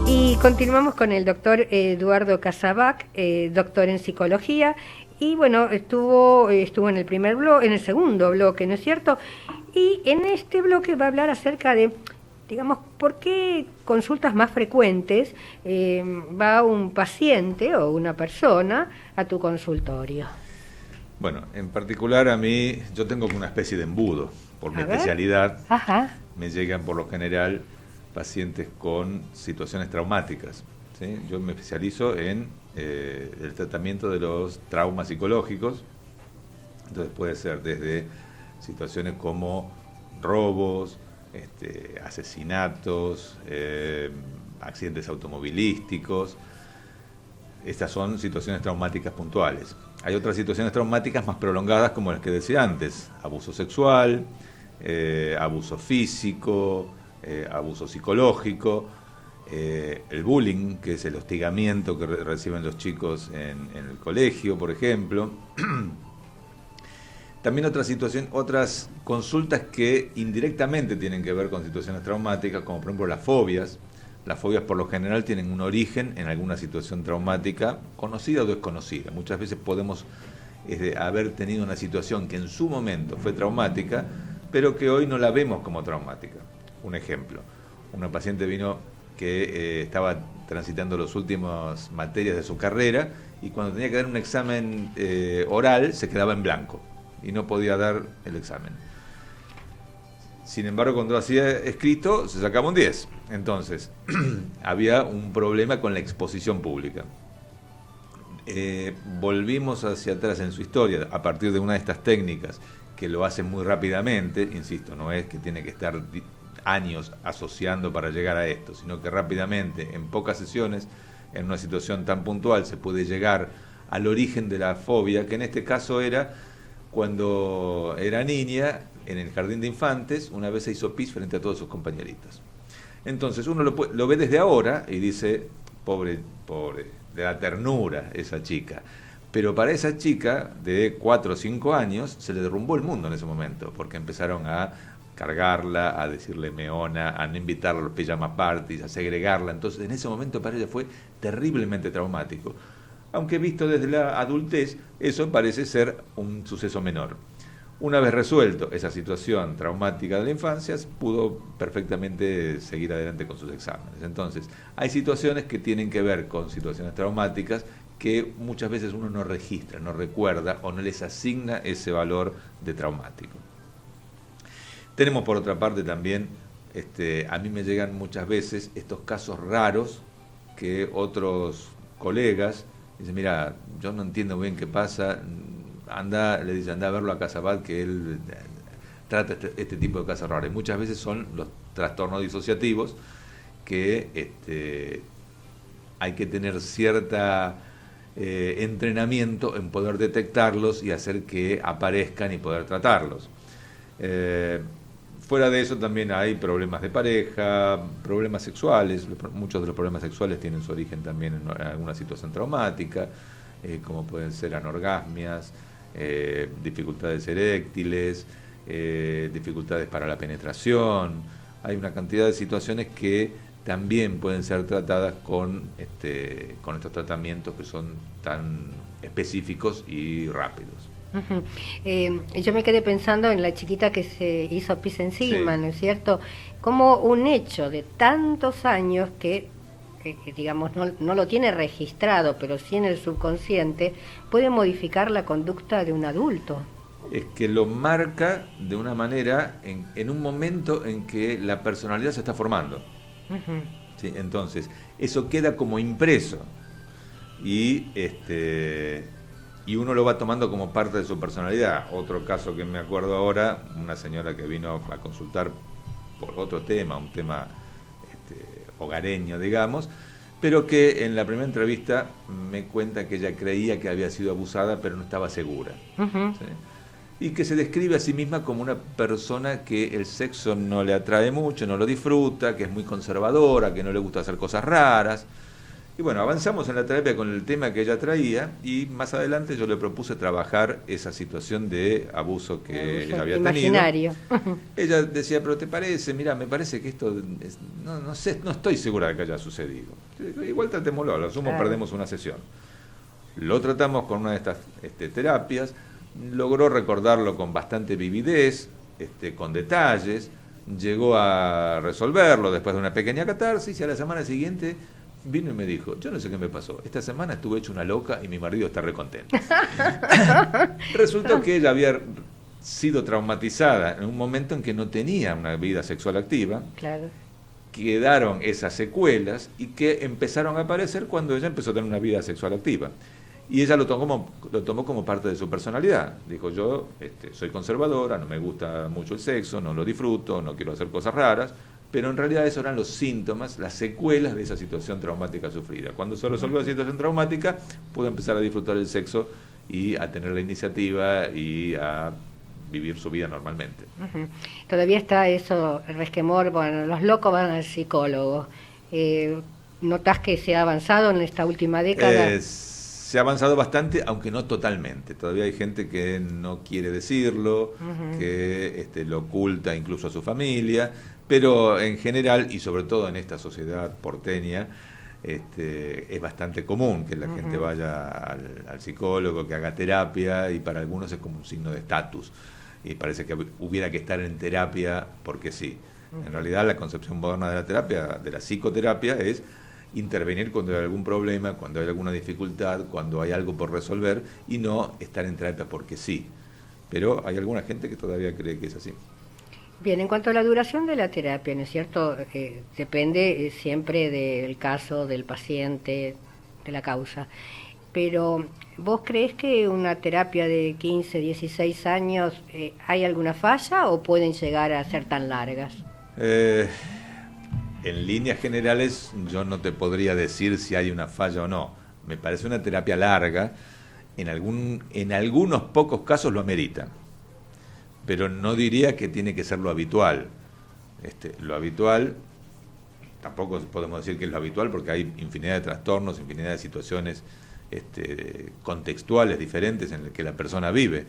Y continuamos con el doctor Eduardo Casabac, doctor en psicología. Y bueno, estuvo en el primer bloque, en el segundo bloque, ¿no es cierto? Y en este bloque va a hablar acerca de, digamos, por qué consultas más frecuentes va un paciente o una persona a tu consultorio. Bueno, en particular a mí, yo tengo una especie de embudo, por mi especialidad. Ajá. Me llegan por lo general pacientes con situaciones traumáticas, ¿sí? Yo me especializo en el tratamiento de los traumas psicológicos. Entonces puede ser desde situaciones como robos, asesinatos, accidentes automovilísticos. Estas son situaciones traumáticas puntuales. Hay otras situaciones traumáticas más prolongadas, como las que decía antes: abuso sexual, abuso físico, abuso psicológico, el bullying, que es el hostigamiento que reciben los chicos en el colegio, por ejemplo. También otras consultas que indirectamente tienen que ver con situaciones traumáticas, como por ejemplo las fobias. Las fobias por lo general tienen un origen en alguna situación traumática, conocida o desconocida. Muchas veces podemos haber tenido una situación que en su momento fue traumática, pero que hoy no la vemos como traumática. Un ejemplo: una paciente vino que estaba transitando las últimas materias de su carrera y cuando tenía que dar un examen oral se quedaba en blanco y no podía dar el examen. Sin embargo, cuando hacía escrito, se sacaba un 10. Entonces, había un problema con la exposición pública. Volvimos hacia atrás en su historia, a partir de una de estas técnicas, que lo hace muy rápidamente, insisto, no es que tiene que estar años asociando para llegar a esto, sino que rápidamente, en pocas sesiones, en una situación tan puntual, se puede llegar al origen de la fobia, que en este caso era cuando era niña, en el jardín de infantes, una vez se hizo pis frente a todos sus compañeritos. Entonces uno lo ve desde ahora y dice, pobre, de la ternura esa chica. Pero para esa chica de 4 o 5 años se le derrumbó el mundo en ese momento, porque empezaron a cargarla, a decirle meona, a no invitarla a los pijama parties, a segregarla. Entonces en ese momento para ella fue terriblemente traumático. Aunque visto desde la adultez, eso parece ser un suceso menor. Una vez resuelto esa situación traumática de la infancia, pudo perfectamente seguir adelante con sus exámenes. Entonces, hay situaciones que tienen que ver con situaciones traumáticas que muchas veces uno no registra, no recuerda o no les asigna ese valor de traumático. Tenemos por otra parte también, a mí me llegan muchas veces estos casos raros que otros colegas dicen, mira, yo no entiendo bien qué pasa, le dice, anda a verlo a Casabal, que él trata este tipo de casos raros. Y muchas veces son los trastornos disociativos que hay que tener cierta entrenamiento en poder detectarlos y hacer que aparezcan y poder tratarlos. Fuera de eso también hay problemas de pareja, problemas sexuales. Muchos de los problemas sexuales tienen su origen también en alguna situación traumática, como pueden ser anorgasmias, dificultades eréctiles, dificultades para la penetración. Hay una cantidad de situaciones que también pueden ser tratadas con estos tratamientos que son tan específicos y rápidos. Yo me quedé pensando en la chiquita que se hizo pis encima, sí. ¿No es cierto? Como un hecho de tantos años que digamos, no lo tiene registrado, pero sí en el subconsciente, puede modificar la conducta de un adulto. Es que lo marca de una manera en un momento en que la personalidad se está formando. Uh-huh. ¿Sí? Entonces, eso queda como impreso y uno lo va tomando como parte de su personalidad. Otro caso que me acuerdo ahora, una señora que vino a consultar por otro tema, un tema hogareño, digamos, pero que en la primera entrevista me cuenta que ella creía que había sido abusada, pero no estaba segura. Uh-huh. ¿Sí? Y que se describe a sí misma como una persona que el sexo no le atrae mucho, no lo disfruta, que es muy conservadora, que no le gusta hacer cosas raras. Y bueno, avanzamos en la terapia con el tema que ella traía y más adelante yo le propuse trabajar esa situación de abuso que ella había imaginario. Tenido. Ella decía, pero ¿te parece? Mira, me parece que esto, no sé, no estoy segura de que haya sucedido. Igual tratémoslo, a lo sumo perdemos una sesión. Lo tratamos con una de estas terapias, logró recordarlo con bastante vividez, con detalles, llegó a resolverlo después de una pequeña catarsis y a la semana siguiente vino y me dijo, yo no sé qué me pasó, esta semana estuve hecho una loca y mi marido está recontento. Resultó que ella había sido traumatizada en un momento en que no tenía una vida sexual activa. Claro. Quedaron esas secuelas y que empezaron a aparecer cuando ella empezó a tener una vida sexual activa. Y ella lo tomó como parte de su personalidad. Dijo, yo soy conservadora, no me gusta mucho el sexo, no lo disfruto, no quiero hacer cosas raras, pero en realidad esos eran los síntomas, las secuelas de esa situación traumática sufrida. Cuando se resolvió la situación traumática, pudo empezar a disfrutar el sexo y a tener la iniciativa y a vivir su vida normalmente. Uh-huh. Todavía está eso, el resquemor, bueno, los locos van al psicólogo. ¿Notás que se ha avanzado en esta última década? Se ha avanzado bastante, aunque no totalmente. Todavía hay gente que no quiere decirlo, uh-huh, que lo oculta incluso a su familia, pero en general, y sobre todo en esta sociedad porteña, es bastante común que la uh-huh gente vaya al psicólogo, que haga terapia, y para algunos es como un signo de estatus. Y parece que hubiera que estar en terapia porque sí. Uh-huh. En realidad la concepción moderna de la terapia, de la psicoterapia, es intervenir cuando hay algún problema, cuando hay alguna dificultad, cuando hay algo por resolver, y no estar en terapia porque sí. Pero hay alguna gente que todavía cree que es así. Bien, en cuanto a la duración de la terapia, ¿no es cierto? Depende siempre del caso, del paciente, de la causa. Pero, ¿vos creés que una terapia de 15, 16 años hay alguna falla o pueden llegar a ser tan largas? En líneas generales yo no te podría decir si hay una falla o no. Me parece una terapia larga, en algunos pocos casos lo amerita, pero no diría que tiene que ser lo habitual. Lo habitual, tampoco podemos decir que es lo habitual porque hay infinidad de trastornos, infinidad de situaciones contextuales diferentes en las que la persona vive,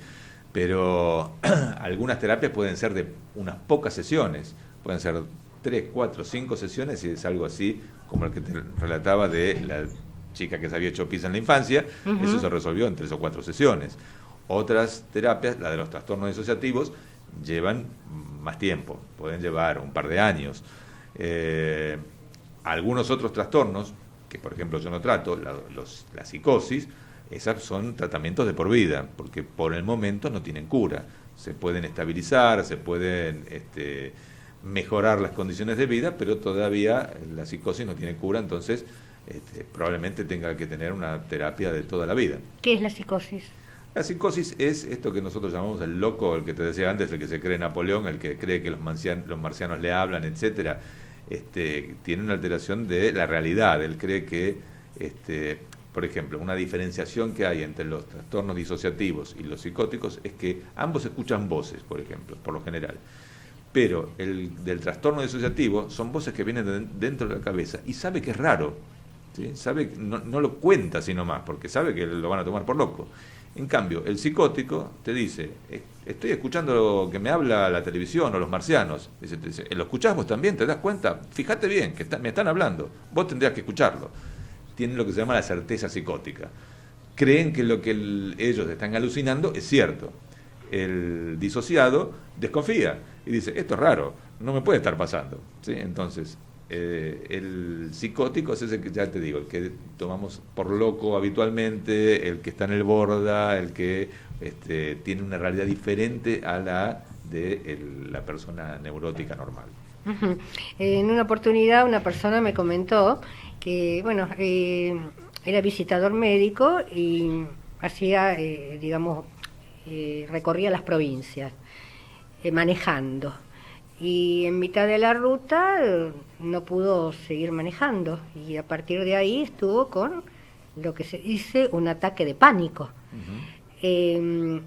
pero algunas terapias pueden ser de unas pocas sesiones, pueden ser 3, 4, 5 sesiones, y es algo así como el que te relataba de la chica que se había hecho pis en la infancia. Eso se resolvió en 3 o 4 sesiones. Otras terapias, la de los trastornos disociativos, llevan más tiempo, pueden llevar un par de años. Algunos otros trastornos, que por ejemplo yo no trato, la psicosis, esas son tratamientos de por vida, porque por el momento no tienen cura. Se pueden estabilizar, se pueden mejorar las condiciones de vida, pero todavía la psicosis no tiene cura, entonces probablemente tenga que tener una terapia de toda la vida. ¿Qué es la psicosis? La psicosis es esto que nosotros llamamos el loco, el que te decía antes, el que se cree Napoleón, el que cree que los marcianos le hablan, etcétera. Tiene una alteración de la realidad. Él cree que, por ejemplo, una diferenciación que hay entre los trastornos disociativos y los psicóticos es que ambos escuchan voces, por ejemplo, por lo general. Pero el del trastorno disociativo son voces que vienen dentro de la cabeza y sabe que es raro, ¿sí? Sabe, no lo cuenta sino más, porque sabe que lo van a tomar por loco. En cambio, el psicótico te dice, estoy escuchando que me habla la televisión o los marcianos. Te dice, ¿lo escuchás vos también? ¿Te das cuenta? Fíjate bien, que me están hablando. Vos tendrías que escucharlo. Tienen lo que se llama la certeza psicótica. Creen que lo que ellos están alucinando es cierto. El disociado desconfía y dice, esto es raro, no me puede estar pasando, ¿sí? Entonces, el psicótico es ese que ya te digo, el que tomamos por loco habitualmente, el que está en el borda, el que tiene una realidad diferente a la de la persona neurótica normal. En una oportunidad una persona me comentó que, bueno, era visitador médico y hacía, recorría las provincias manejando, y en mitad de la ruta no pudo seguir manejando y a partir de ahí estuvo con lo que se dice un ataque de pánico. ¿En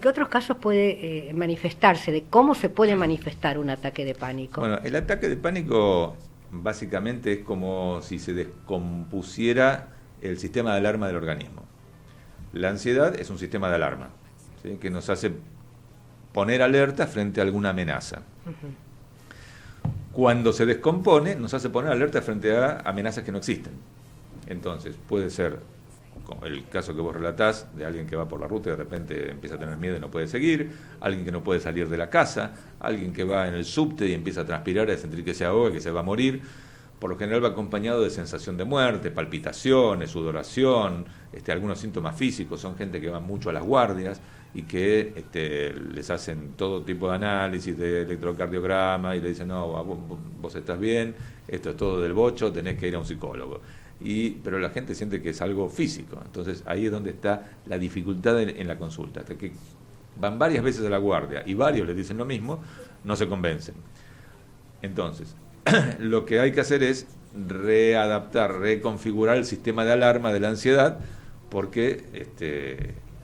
qué otros casos puede manifestarse? ¿De cómo se puede manifestar un ataque de pánico? Bueno, el ataque de pánico básicamente es como si se descompusiera el sistema de alarma del organismo. La ansiedad es un sistema de alarma, ¿sí? Que nos hace poner alerta frente a alguna amenaza. Cuando se descompone, nos hace poner alerta frente a amenazas que no existen. Entonces, puede ser, como el caso que vos relatás, de alguien que va por la ruta y de repente empieza a tener miedo y no puede seguir, alguien que no puede salir de la casa, alguien que va en el subte y empieza a transpirar y a sentir que se ahoga, que se va a morir. Por lo general va acompañado de sensación de muerte, palpitaciones, sudoración, algunos síntomas físicos. Son gente que va mucho a las guardias y que les hacen todo tipo de análisis de electrocardiograma y le dicen, no, vos estás bien, esto es todo del bocho, tenés que ir a un psicólogo. Pero la gente siente que es algo físico. Entonces ahí es donde está la dificultad en la consulta. Hasta que van varias veces a la guardia y varios les dicen lo mismo, no se convencen. Entonces, lo que hay que hacer es readaptar, reconfigurar el sistema de alarma de la ansiedad, porque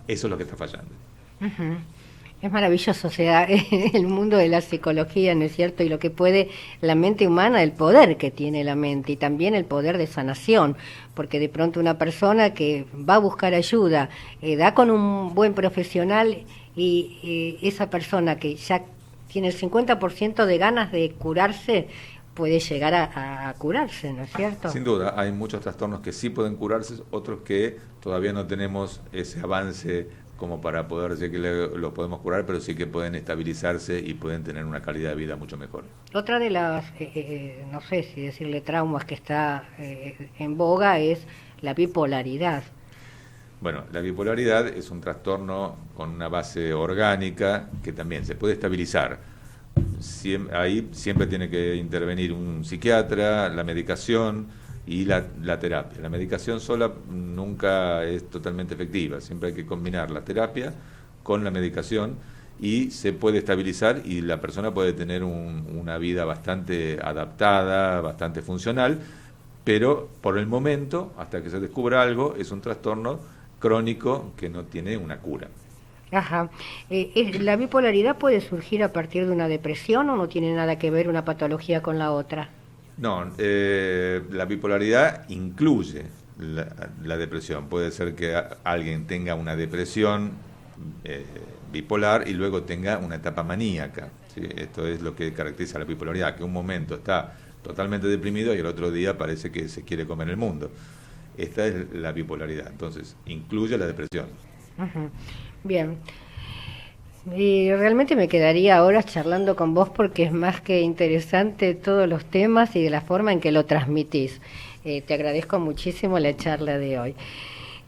eso es lo que está fallando. Es maravilloso, o sea, el mundo de la psicología, ¿no es cierto? Y lo que puede la mente humana, el poder que tiene la mente y también el poder de sanación, porque de pronto una persona que va a buscar ayuda, da con un buen profesional y esa persona que ya tiene el 50% de ganas de curarse, puede llegar a curarse, ¿no es cierto? Sin duda, hay muchos trastornos que sí pueden curarse, otros que todavía no tenemos ese avance como para poder decir que lo podemos curar, pero sí que pueden estabilizarse y pueden tener una calidad de vida mucho mejor. Otra de las, no sé si decirle traumas que está en boga es la bipolaridad. Bueno, la bipolaridad es un trastorno con una base orgánica que también se puede estabilizar. ahí siempre tiene que intervenir un psiquiatra, la medicación y la terapia. La medicación sola nunca es totalmente efectiva, siempre hay que combinar la terapia con la medicación y se puede estabilizar y la persona puede tener una vida bastante adaptada, bastante funcional, pero por el momento, hasta que se descubra algo, es un trastorno crónico que no tiene una cura. Ajá. ¿La bipolaridad puede surgir a partir de una depresión o no tiene nada que ver una patología con la otra? No, la bipolaridad incluye la depresión. Puede ser que alguien tenga una depresión bipolar y luego tenga una etapa maníaca, ¿sí? Esto es lo que caracteriza la bipolaridad, que un momento está totalmente deprimido y el otro día parece que se quiere comer el mundo. Esta es la bipolaridad, entonces incluye la depresión. Uh-huh. Bien. Y realmente me quedaría horas charlando con vos porque es más que interesante todos los temas y de la forma en que lo transmitís. Te agradezco muchísimo la charla de hoy.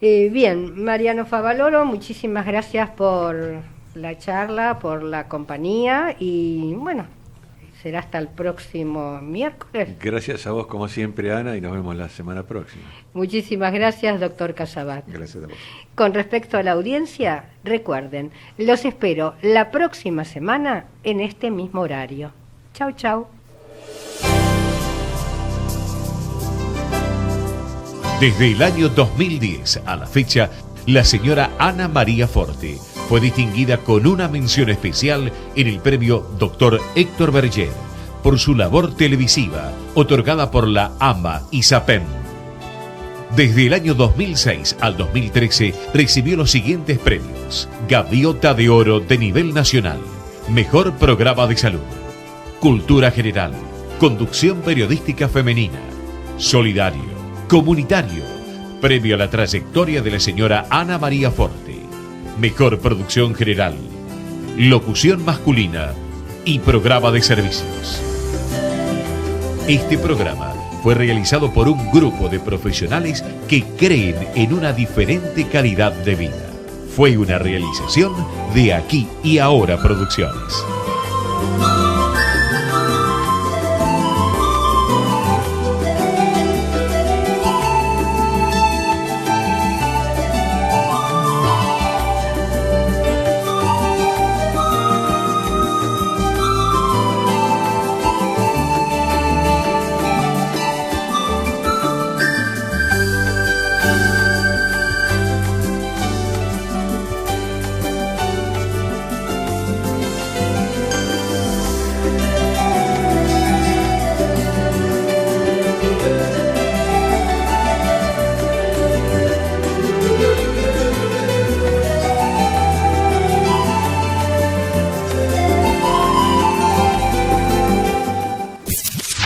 Bien, Mariano Favaloro, muchísimas gracias por la charla, por la compañía y bueno, será hasta el próximo miércoles. Gracias a vos como siempre, Ana, y nos vemos la semana próxima. Muchísimas gracias, doctor Casabat. Gracias a vos. Con respecto a la audiencia, recuerden, los espero la próxima semana en este mismo horario. Chau, chau. Desde el año 2010 a la fecha, la señora Ana María Forte fue distinguida con una mención especial en el premio Dr. Héctor Berger por su labor televisiva, otorgada por la AMA y SAPEM. Desde el año 2006 al 2013 recibió los siguientes premios: Gaviota de Oro de nivel nacional, Mejor Programa de Salud, Cultura General, Conducción Periodística Femenina, Solidario, Comunitario, Premio a la Trayectoria de la señora Ana María Forte, Mejor Producción General, Locución Masculina y Programa de Servicios. Este programa fue realizado por un grupo de profesionales que creen en una diferente calidad de vida. Fue una realización de Aquí y Ahora Producciones.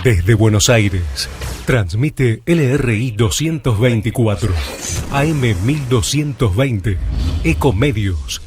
Desde Buenos Aires, transmite LRI 224, AM 1220, Ecomedios,